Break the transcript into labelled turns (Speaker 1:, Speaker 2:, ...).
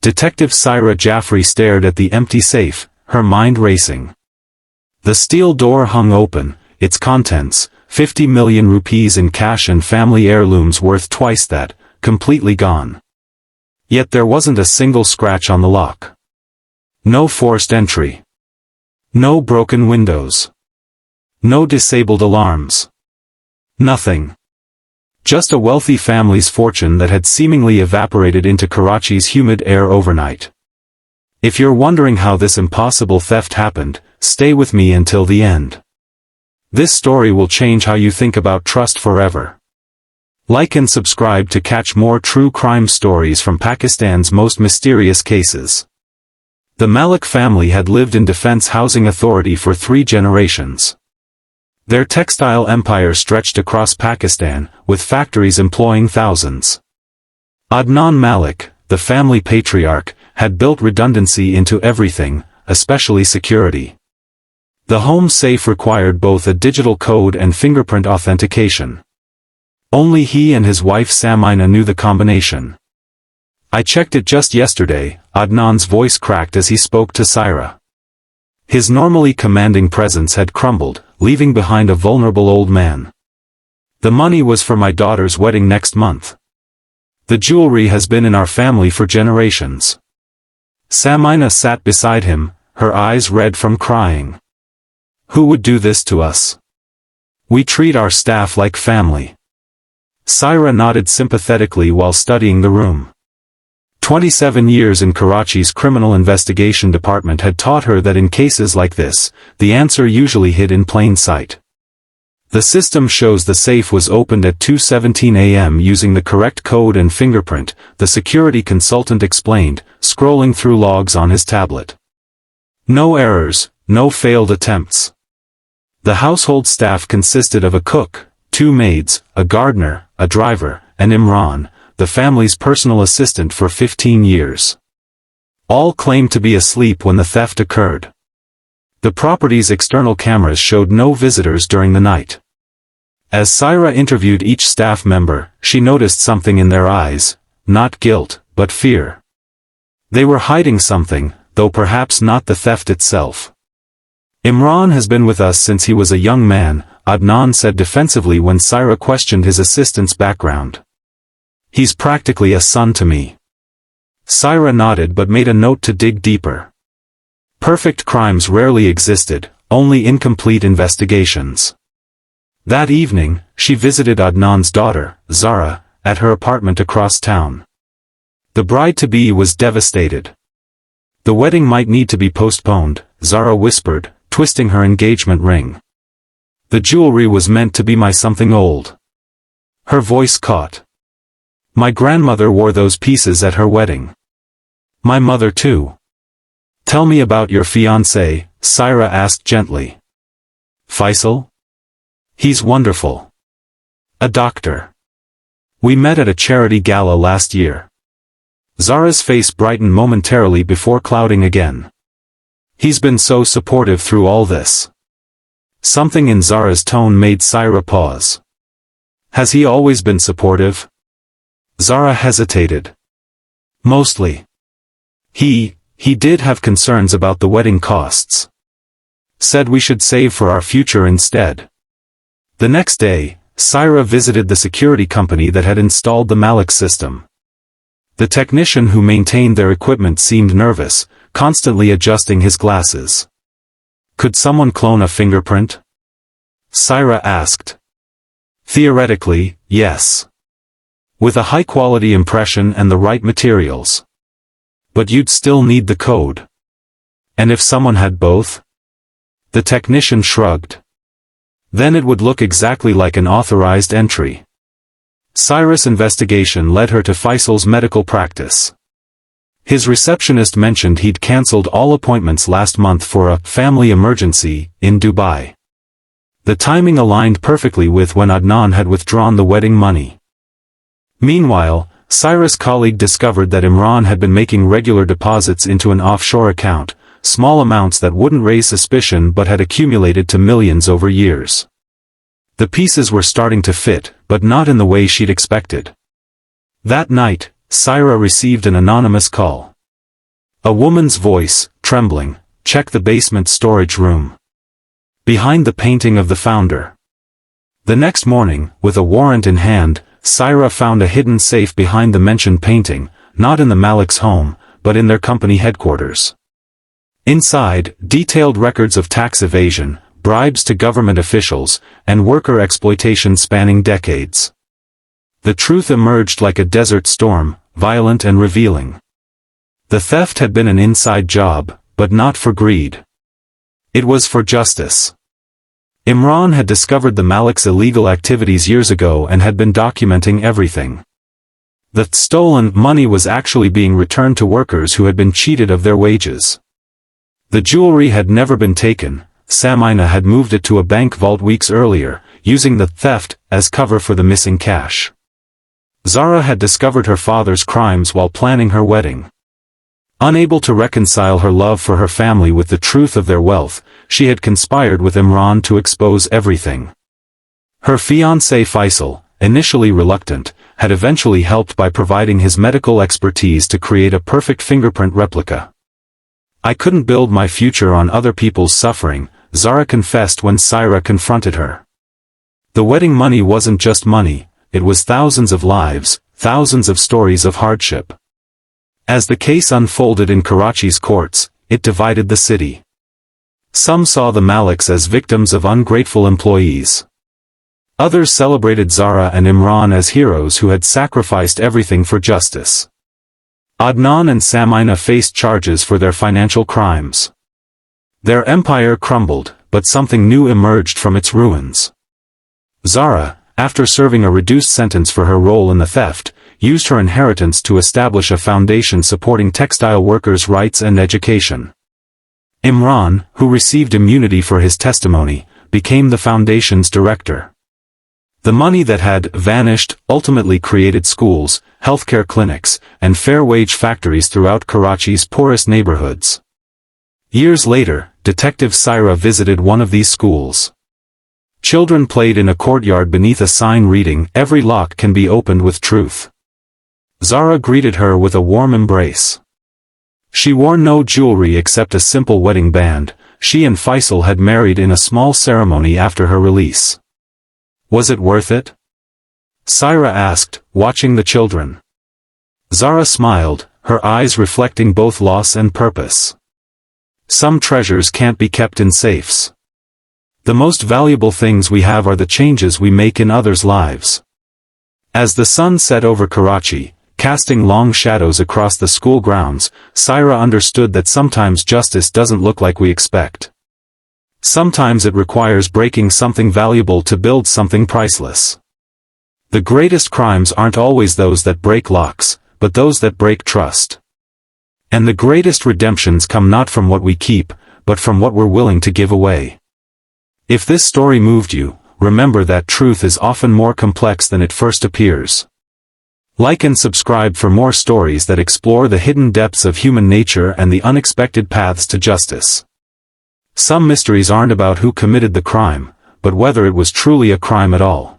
Speaker 1: Detective Saira Jaffri stared at the empty safe, her mind racing. The steel door hung open, its contents, 50 million rupees in cash and family heirlooms worth twice that, completely gone. Yet there wasn't a single scratch on the lock. No forced entry. No broken windows. No disabled alarms. Nothing. Just a wealthy family's fortune that had seemingly evaporated into Karachi's humid air overnight. If you're wondering how this impossible theft happened, stay with me until the end. This story will change how you think about trust forever. Like and subscribe to catch more true crime stories from Pakistan's most mysterious cases. The Malik family had lived in Defense Housing Authority for 3 generations. Their textile empire stretched across Pakistan, with factories employing thousands. Adnan Malik, the family patriarch, had built redundancy into everything, especially security. The home safe required both a digital code and fingerprint authentication. Only he and his wife Saira knew the combination. "I checked it just yesterday," Adnan's voice cracked as he spoke to Saira. His normally commanding presence had crumbled, leaving behind a vulnerable old man. "The money was for my daughter's wedding next month. The jewelry has been in our family for generations." Saira sat beside him, her eyes red from crying. "Who would do this to us? We treat our staff like family." Saira nodded sympathetically while studying the room. 27 years in Karachi's criminal investigation department had taught her that in cases like this, the answer usually hid in plain sight. The system shows the safe was opened at 2:17 a.m. using the correct code and fingerprint, the security consultant explained, scrolling through logs on his tablet. No errors, no failed attempts. The household staff consisted of a cook, 2 maids, a gardener, a driver, and Imran, the family's personal assistant for 15 years. All claimed to be asleep when the theft occurred. The property's external cameras showed no visitors during the night. As Saira interviewed each staff member, she noticed something in their eyes, not guilt, but fear. They were hiding something, though perhaps not the theft itself. "Imran has been with us since he was a young man," Adnan said defensively when Saira questioned his assistant's background. "He's practically a son to me." Saira nodded but made a note to dig deeper. Perfect crimes rarely existed, only incomplete investigations. That evening, she visited Adnan's daughter, Zara, at her apartment across town. The bride-to-be was devastated. "The wedding might need to be postponed," Zara whispered, twisting her engagement ring. "The jewelry was meant to be my something old." Her voice caught. "My grandmother wore those pieces at her wedding. My mother too." "Tell me about your fiancé," Saira asked gently. "Faisal? He's wonderful. A doctor. We met at a charity gala last year." Zara's face brightened momentarily before clouding again. "He's been so supportive through all this." Something in Zara's tone made Saira pause. "Has he always been supportive?" Zara hesitated. "Mostly. He did have concerns about the wedding costs. Said we should save for our future instead." The next day, Saira visited the security company that had installed the Malik system. The technician who maintained their equipment seemed nervous, constantly adjusting his glasses. "Could someone clone a fingerprint?" Saira asked. "Theoretically, yes. With a high-quality impression and the right materials. But you'd still need the code." "And if someone had both?" The technician shrugged. "Then it would look exactly like an authorized entry." Saira's investigation led her to Faisal's medical practice. His receptionist mentioned he'd cancelled all appointments last month for a family emergency in Dubai. The timing aligned perfectly with when Adnan had withdrawn the wedding money. Meanwhile, Saira's colleague discovered that Imran had been making regular deposits into an offshore account, small amounts that wouldn't raise suspicion but had accumulated to millions over years. The pieces were starting to fit, but not in the way she'd expected. That night, Saira received an anonymous call. A woman's voice, trembling, "Check the basement storage room." Behind the painting of the founder. The next morning, with a warrant in hand, Saira found a hidden safe behind the mentioned painting, not in the Malik's home, but in their company headquarters. Inside, detailed records of tax evasion, bribes to government officials, and worker exploitation spanning decades. The truth emerged like a desert storm, violent and revealing. The theft had been an inside job, but not for greed. It was for justice. Imran had discovered the Malik's illegal activities years ago and had been documenting everything. The stolen money was actually being returned to workers who had been cheated of their wages. The jewelry had never been taken. Saira had moved it to a bank vault weeks earlier, using the theft as cover for the missing cash. Zara had discovered her father's crimes while planning her wedding. Unable to reconcile her love for her family with the truth of their wealth, she had conspired with Imran to expose everything. Her fiancé Faisal, initially reluctant, had eventually helped by providing his medical expertise to create a perfect fingerprint replica. "I couldn't build my future on other people's suffering," Zara confessed when Saira confronted her. The wedding money wasn't just money, it was thousands of lives, thousands of stories of hardship. As the case unfolded in Karachi's courts, it divided the city. Some saw the Maliks as victims of ungrateful employees. Others celebrated Zara and Imran as heroes who had sacrificed everything for justice. Adnan and Saira faced charges for their financial crimes. Their empire crumbled, but something new emerged from its ruins. Zara, after serving a reduced sentence for her role in the theft, used her inheritance to establish a foundation supporting textile workers' rights and education. Imran, who received immunity for his testimony, became the foundation's director. The money that had vanished ultimately created schools, healthcare clinics, and fair-wage factories throughout Karachi's poorest neighborhoods. Years later, Detective Saira visited one of these schools. Children played in a courtyard beneath a sign reading, "Every lock can be opened with truth." Zara greeted her with a warm embrace. She wore no jewelry except a simple wedding band. She and Faisal had married in a small ceremony after her release. "Was it worth it?" Saira asked, watching the children. Zara smiled, her eyes reflecting both loss and purpose. "Some treasures can't be kept in safes. The most valuable things we have are the changes we make in others' lives." As the sun set over Karachi, casting long shadows across the school grounds, Saira understood that sometimes justice doesn't look like we expect. Sometimes it requires breaking something valuable to build something priceless. The greatest crimes aren't always those that break locks, but those that break trust. And the greatest redemptions come not from what we keep, but from what we're willing to give away. If this story moved you, remember that truth is often more complex than it first appears. Like and subscribe for more stories that explore the hidden depths of human nature and the unexpected paths to justice. Some mysteries aren't about who committed the crime, but whether it was truly a crime at all.